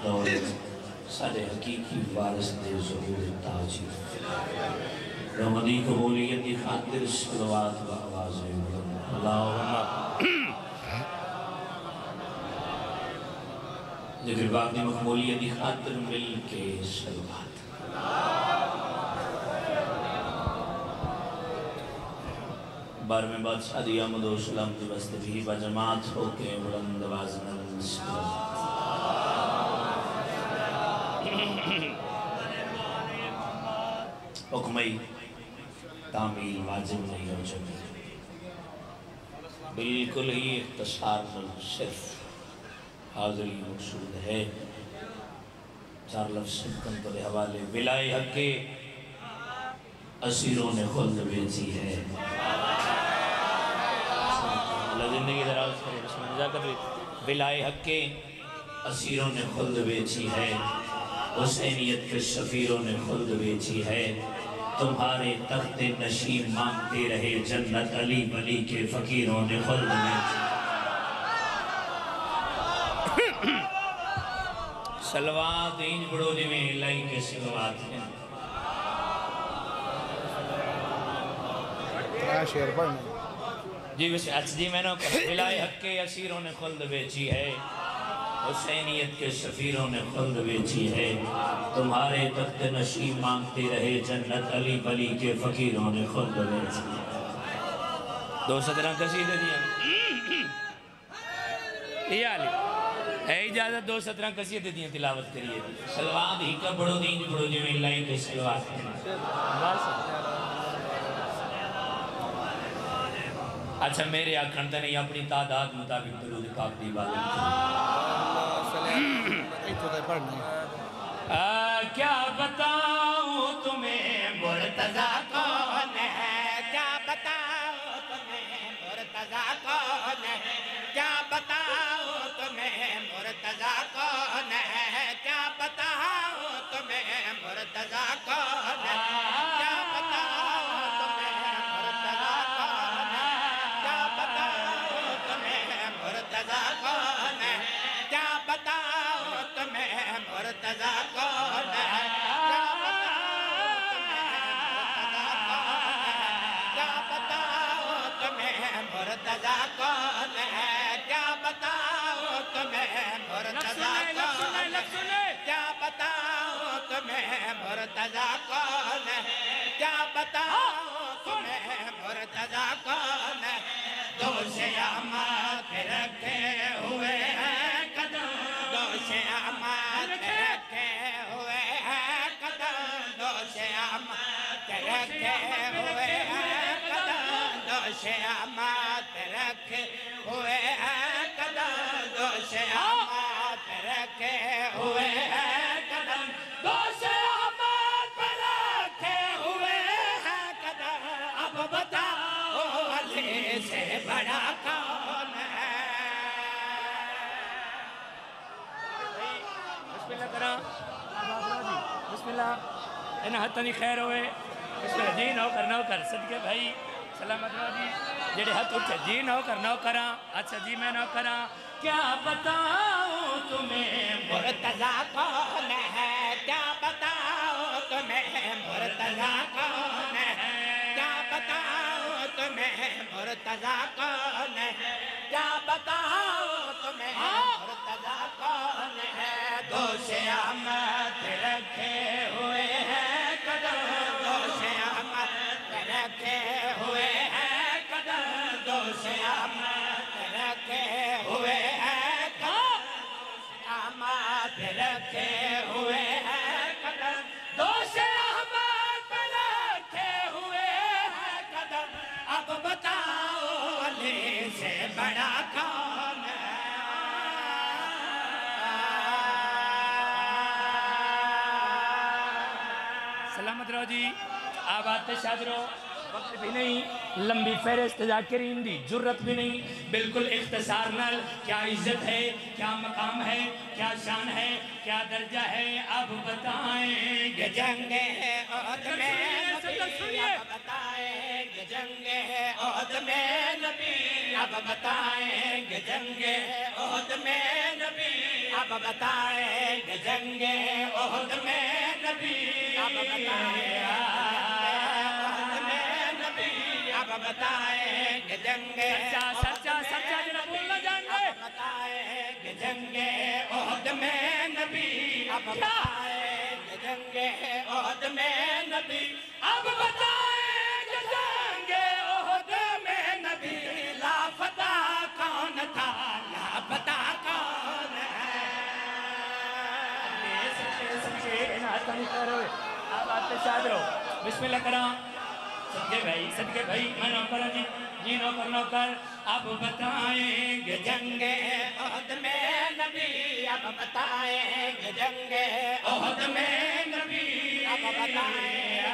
دور سارے حقیقی وارث دے ظہور تاجی رمضی قبولیت کی خاطر صلوات و آواز بلند اللہم ذکر باق دی مقبولیت کی خاطر مل کے صلوات بار میں بادشاہ دی آمد و سلام دی بست بھی بجماعت ہو کے بلند آواز نرم صلوات حکمی تعمیل واجب نہیں ہو جمعی بالکل ہی اختصار صرف حاضری مقصود ہے چار لفظ سبکن پر حوالے ولائے حق کے اسیروں نے خلد بیچی ہے اللہ زندگی دراز کرے بسم اللہ نجاکت بھی ولائے حق کے اسیروں نے خلد بیچی ہے حسینیت کے سفیروں نے خلد بیچی ہے تمہارے تخت نشین مانگتے رہے جنت علی بلی کے فقیروں نے خلد بیچی سلوات اینج بڑو جی میں الہی کے سلوات ہیں شیر پڑھنا جی بس جی میں نے کہا ولائے حق کے اسیروں نے خلد بیچی ہے حسینیت کے سفیروں نے خلد بیچی ہے تمہارے تخت نشین مانگتے رہے جنت علی بلی کے فقیروں نے خلد بیچی ہے دو سترہ قصیدے دیا یہ علی اے اجازت دو سترہ قصیدے دیا تلاوت کریے سلوات ہی کا بڑو دین بڑو جو اللہ کے سلوات ہیں اچھا میرے آکھن تے نہیں اپنی تعداد مطابق درود پاک دی عبادت کیا بتاؤں تمہیں مرتضیٰ کون ہے کیا بتاؤں تمہیں مرتضیٰ کون ہے کیا بتاؤں تمہیں مرتضیٰ کون ہے کیا بتاؤں تمہیں مرتضیٰ کون ہے کیا بتاؤں تمہیں مرتضیٰ کون ہے کیا بتاؤں تمہیں مرتضیٰ کون ہے کیا بتاؤں تمہیں مرتضیٰ کون ہے کیا بتاؤں تمہیں مرتضیٰ کون ہے کیا بتاؤں تمہیں مرتضیٰ کون ہے کیا بتاؤں تمہیں مرتضیٰ کون ہے کیا بتاؤں تمہیں مرتضیٰ کون ہے دوش آمات رکھے ہوئے ہیں قدم دوش آمات رکھے ہوئے ہیں قدم دوش آمات رکھے ہوئے ہیں قدم دوش آمات رکھے ہوئے ہیں قدم دوش آمات رکھے ہوئے ہیں قدم دوش آمات رکھے ہوئے ہیں قدم اب بتاؤ علی سے بڑا کون ہے بسم اللہ کرا بسم اللہ انہا حتنی خیر ہوئے بسم اللہ جی نو کر صدقے بھائی سلامت رو جی جڑے ہاتھ اٹھے جی نو کرا اچھا جی میں نو کرا کیا بتاؤں تمہیں مرتضیٰ کون ہے کیا بتاؤں تمہیں مرتضیٰ کون ہے کیا بتاؤں تمہیں مرتضیٰ کون ہے کیا بتاؤں تمہیں مرتضیٰ کون ہے دوش آمد رکھے ہوئے ہیں قدم دوش آمد رکھے ہوئے ہیں قدم دوش آمد رکھے ہوئے ہیں قدم آمد رکھے ہوئے ہیں قدم دوش آمد رکھے ہوئے ہیں قدم اب بتاؤ علی سے بڑا کون ہے سلامت رہو جی آباد تشاد رہو وقت بھی نہیں لمبی فہرست ذاکرین دی جرت بھی نہیں بالکل اختصار نال کیا عزت ہے کیا مقام ہے کیا شان ہے کیا درجہ ہے اب بتائیں گے جنگ احد میں سنیے بتائیں گے جنگ احد میں نبی اب بتائیں گے جنگ احد میں نبی اب بتائیں گے جنگ احد میں نبی اب بتائیں احد میں نبی اب بتائیں گے جنگ سچا جنہ بولنا جان گے اب بتائیں گے جنگ احد میں نبی اب بتائیں گے جنگ احد میں نبی اب بتائیں گے جنگ احد میں نبی لاپتہ کون تھا لاپتہ کون ہے آپ آتے شاد رہو بسم اللہ کرام صدقے بھائی میں نوکر جی جی نوکر اب بتائیں گے جنگ احد میں نبی اب بتائیں گے جنگ احد میں نبی اب بتائیں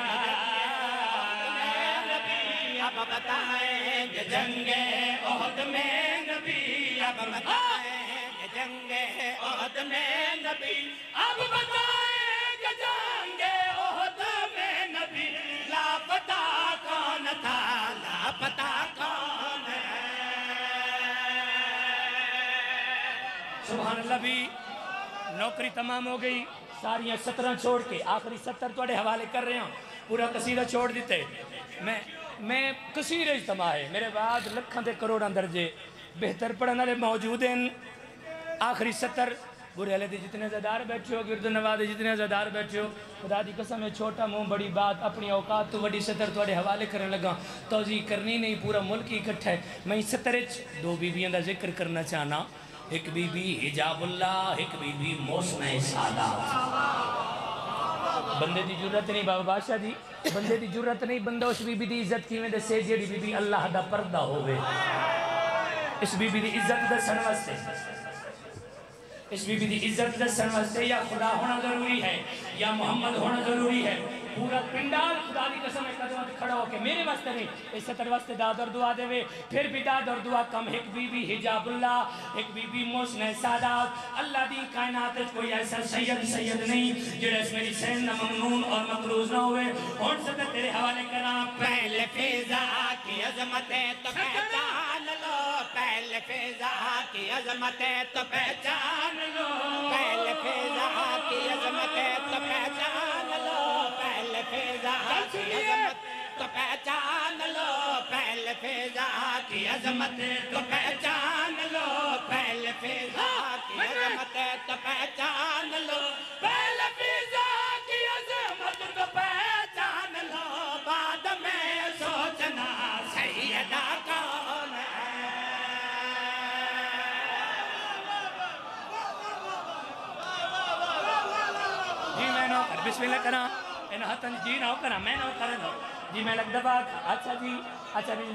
اب بتائیں گے جنگ احد میں نبی اب بتائیں گے جنگ احد میں نبی اب بتائیں گے جنگ احد میں نبی لاپتہ کون تھا لاپتہ کون ہے سبحان اللہ بھی نوکری تمام ہو گئی ساریاں 17 چھوڑ کے آخری 70 توڑے حوالے کر رہے ہیں پورا قصیدہ چھوڑ دیتے میں کثیر اجتماع ہے میرے بعد لکھاں دے کروڑاں درجے بہتر پڑھنے والے موجود ہیں آخری 70 برے علیہ دے جتنے زدار بیٹھے ہو گرد نواز دے جتنے زدار بیٹھے ہو خدا دی قسم ہے چھوٹا منہ بڑی بات اپنی اوقات تو بڑی 70 توڑے حوالے کرنے لگا توضیح کرنی نہیں پورا ملک اکٹھا ہے میں 70 دو بیویاں دا ذکر کرنا چاہنا ایک بی بی حجاب اللہ ایک بی بی موسم سعادات بندے دی جرت نہیں بابا بادشاہ جی بندے دی جرت نہیں بندہ اس بی بی دی عزت کی میں دے سے جیڑی بی بی اللہ دا پردہ ہوئے اس بی بی دی عزت دا سنوستے اس بی بی دی عزت دا سنوستے یا خدا ہونا ضروری ہے یا محمد ہونا ضروری ہے پورا پنڈال خدا دی قسم ایک قدمت کھڑا ہو کے میرے واسطے نہیں اس ستر واسطے داد اور دعا دے وے پھر بھی داد اور دعا کم ایک بی بی حجاب اللہ ایک بی بی محسن سعادات اللہ دی کائنات کوئی ایسا سید نہیں جڑا اس میری سین نہ ممنون اور مقروض نہ ہوئے اور ستر تیرے حوالے کرنا پہلے فیضا کی عظمتیں تو پہچان لو پہلے فیضا کی عظمتیں تو پہچان لو پہلے فیضا کی عظمتیں تو پہچان لو پہلے فیضا کی عظمت تو پہچان لو پہلے فیضا کی عظمت تو پہچان لو پہلے فیضا کی عظمت تو پہچان لو پہلے فیضا کی عظمت تو پہچان لو بعد میں سوچنا سیدہ کون ہے جی میں نو کر بسم اللہ کرنا انہتن جی نو کرنا میں نو کرنا جی میں لگ دبا اچھا جی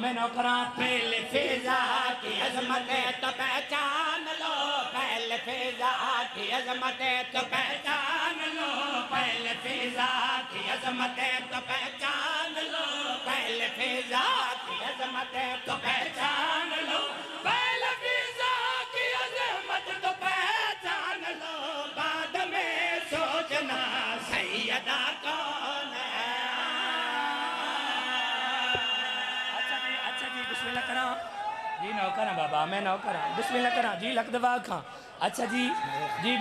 میں نو کرنا پہلے فیضا کی عظمت تو پہچان لو پہلے فیضا کی عظمت تو پہچان لو پہلے فیضا کی عظمت تو پہچان لو پہلے فیضا کی عظمت تو پہچان لو پہلے فیضا کی عظمت تو پہچان لو بعد میں سوچنا سیدہ کون ہے اچھا جی بسم اللہ کرنا جی نو کرنا بابا میں نو کرنا بسم اللہ کرنا جی لگ دبا کھاں اچھا جی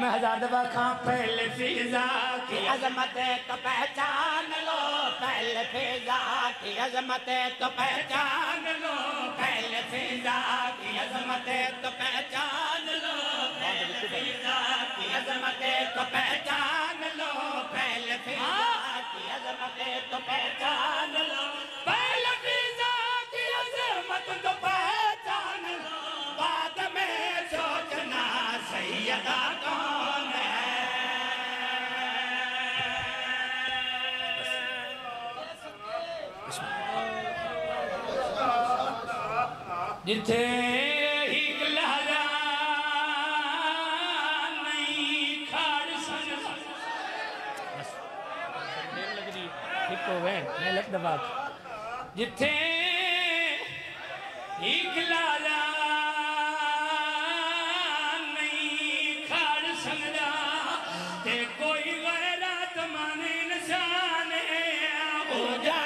میں 1000 دبا کھاں پہلے فیضا کی عظمت تو پہچان لو پہلے فیضا کی عظمت تو پہچان لو پہلے فیضا کی عظمت تو پہچان لو پہلے فیضا کی عظمت تو پہچان لو پہلے فیضا کی عظمت تو پہچان لو پہلے فیضا کی عظمت تو پہچان لو بعد میں سوچنا سیدہ کون ہے جتھے ایک لہرا نہیں کھاڑ سن بس دیر لگ رہی ایک کو وین میں لگ دبا جتھے ایک لہرا نہیں کھاڑ سندا تے کوئی غیرت مانے نشانے ہو جا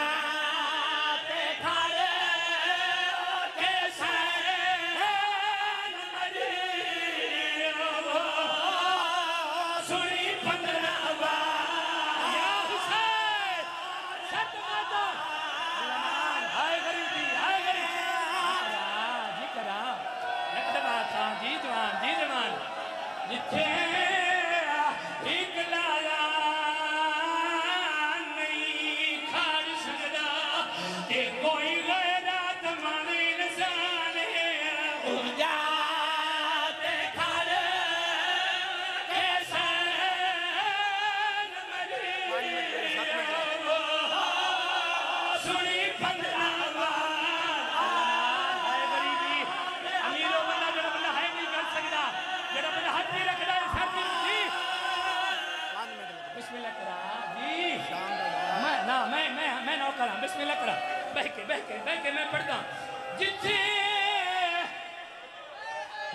بسم اللہ کرا بہ کے میں پڑھتا ہوں جتھے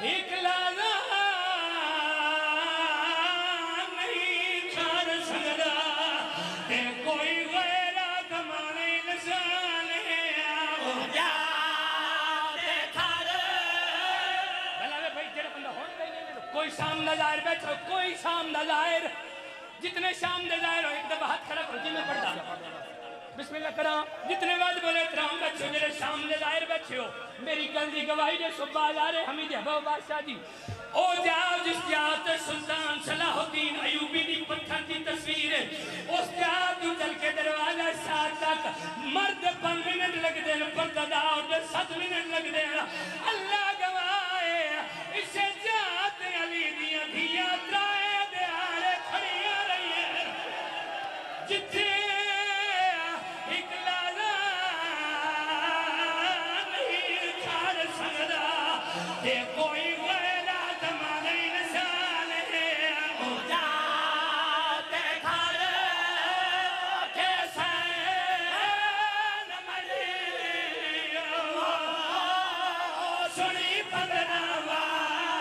ایک لالا نہیں کھار سکدا تے کوئی غیرہ کمانے نشانے آو جا تے کھار بھلا بھائی جڑا بندہ ہون دے نہیں کوئی شام دا ظاہر بیٹھو کوئی شام دا ظاہر جتنے شام دے ظاہر ہو ایک دفعہ ہاتھ کھڑا کرو جی میں پڑھتا بسم اللہ کرام جتنے وعد بولے احترام بچے ہو جنہیں شام دے ظاہر بچے ہو میری گل دی گواہی دے صبح آزارے حمید ابو بادشاہ جی او جاؤ جس جات سلطان صلاح الدین ایوبی دی پتھر دی تصویر ہے اس جات جو چل کے دروازہ ساتھ تک مرد 5 منٹ لگ دیں پردہ داؤ دے 7 منٹ لگ دیں اللہ گواہے اسے جات علی دیاں دھیاں ترائے دیارے کھڑیاں رہی ہے جتنے کوئی غیرہ زمانے نشان ہے او جاتے کھار کے سین مجید سنی پندرہواں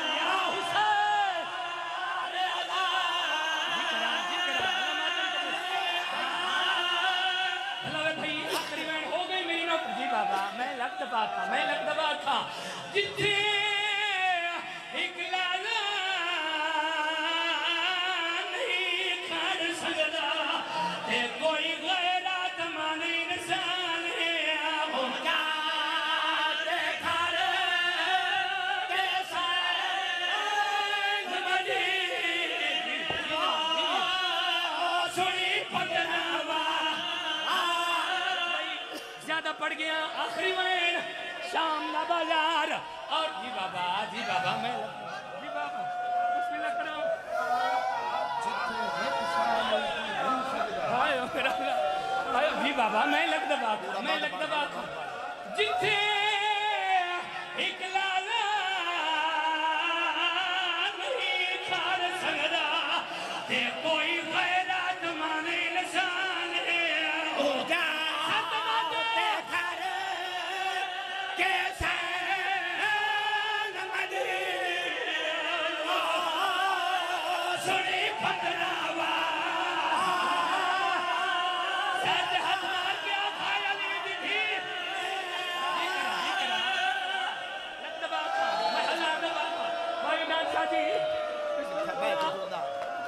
یا حسین بھلا بھائی آخری وین ہو گئی میری نوکر جی بابا میں لگ دبا تھا جتنے ایک لالا نہیں کھڑ سکدا تے کوئی غیرہ تمانی نشان ہے او جاتے کھڑ کے سین مجید سنی پندرہواں زیادہ پڑ گیا آخری وین شام دا بازار اور جی بابا میں جی بابا بسم اللہ کرو جی بابا میں لگ دبا تھا جتھے ایک لالا نہیں کھار سکدا تے کوئی غیرہ زمانے نشان ہے او جا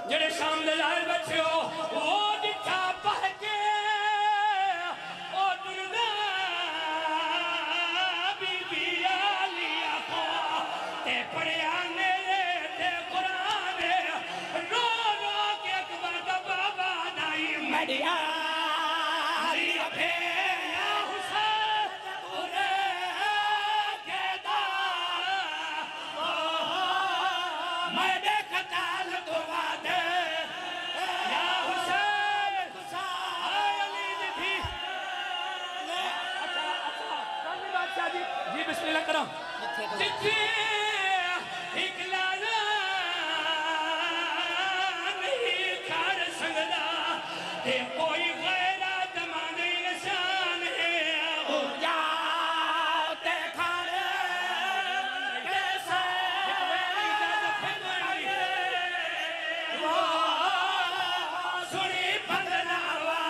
جڑے شام دے ظاہر بچے ہو وہ جتھا پڑھ کے او دردا بی بی آلیا کو تے پڑھیا میرے تے قرآن رو رو کے اکبر دا بابا دائی مڑیا جی بسم اللہ کرو جتھے ایک لالا نہیں کھار سکدا تے کوئی غیرہ زمانے نشان ہے او جاتے کھار کے سین سنی پندرہواں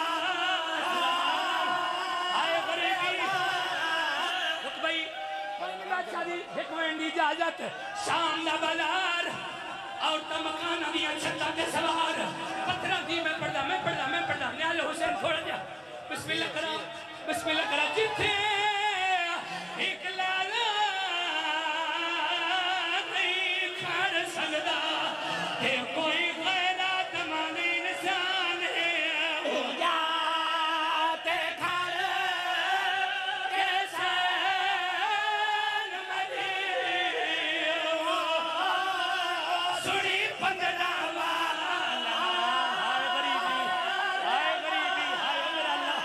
آئے غریبی حکمین دی اجازت شام دا بازار اور مکان دیا چھتا کے سوار پتھرہ دی میں پڑھدا نیال حسین تھوڑا دیا بسم اللہ کرا جتھے ایک لالا نہیں کھڑ سکدا تے کوئی غیرہ زمانے نشان ہے او جاتے کھڑ کے سین مجید سنی پندرہواں ہائے غریبی ہائے میرا اللہ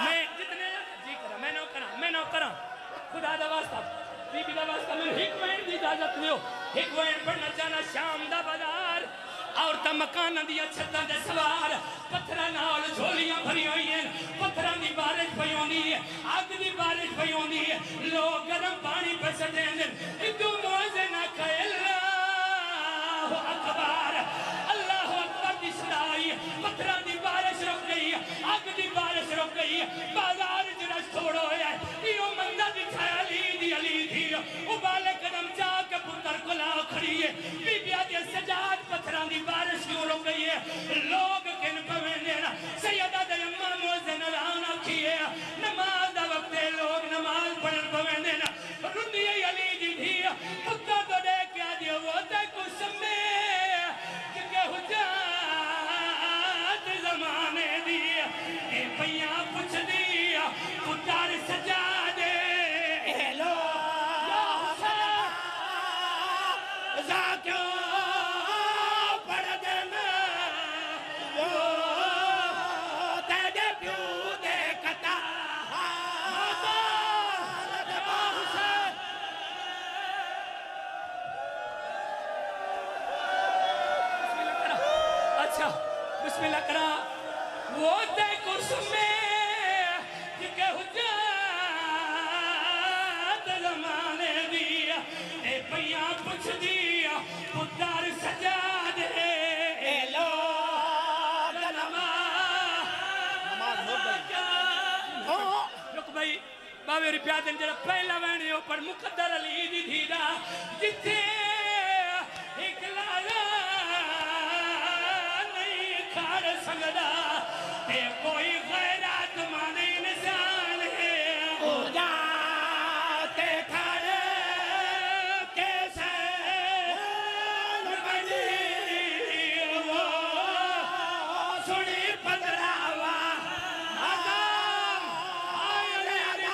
میں جتنے میں نو کرا خدا دا واسطہ بی بی دا واسطہ میں ایک وین دی اجازت لیو ایک وین پڑھنا چاہنا شام دا بازار عورتاں مکاناں دی چھتاں تے سوار پتھراں نال جھولیاں بھری ہوئی ہیں پتھراں دی بارش پئی ہوندی ہے اگ دی بارش پئی ہوندی ہے لوگ گرم پانی پہ سٹیندے ادو موزن آکھے اللہ اکبر دی سنائی پتھراں دی بارش رک گئی اگ دی بارش رک گئی بازار جرش چھوڑو ہے یہ مندہ دکھایا علی تھی ابالے قدم جا کے پتر کلا کھڑی ہے بی بیا دی سجاد پتھراں دی بارش کیوں رک گئی ہے لوگ کن پویں دینا سیدہ دی اماں موزن رانا کیے نماز دا وقت لوگ نماز پڑھن پویں دینا رندی علی دی تھی پتر تو دے کیا دیا وہ تے کچھ سمیں کہ حجات زمانے دی اے پیاں پچھ دیا پتر سجا دے اے لو کیوں پڑھ دینا وہ تیرے پیو دے کتا اچھا بسم اللہ کرا وہ تے کس میں کہ حجات زمانے دیا اے پیاں پچھ دیا پتر سجا دے اے لوگ نماز رک بھائی باوے رپیا دن جڑا پہلا وینے اوپر مقدر علی دی دھیرا جتے ایک لالا نہیں کھاڑ سکدا تے کوئی غیرات مانے انسان ہے او جاتے کھاڑے کیسے بنی وہ سنی پدراوا آدم آئے علی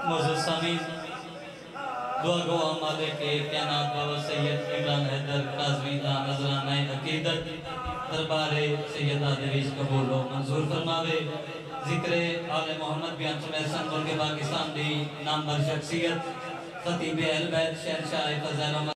معزز سامعین دعا گو آمادے کے کائنات بابا سید عمران حیدر قاضوی دا نظرانہ عقیدت دربار سیدہ دریش قبول و منظور فرماوے ذکر آل محمد بیان سمیسن ملک پاکستان دی نامور شخصیت خطیب اہل بیت شہنشاہ فضل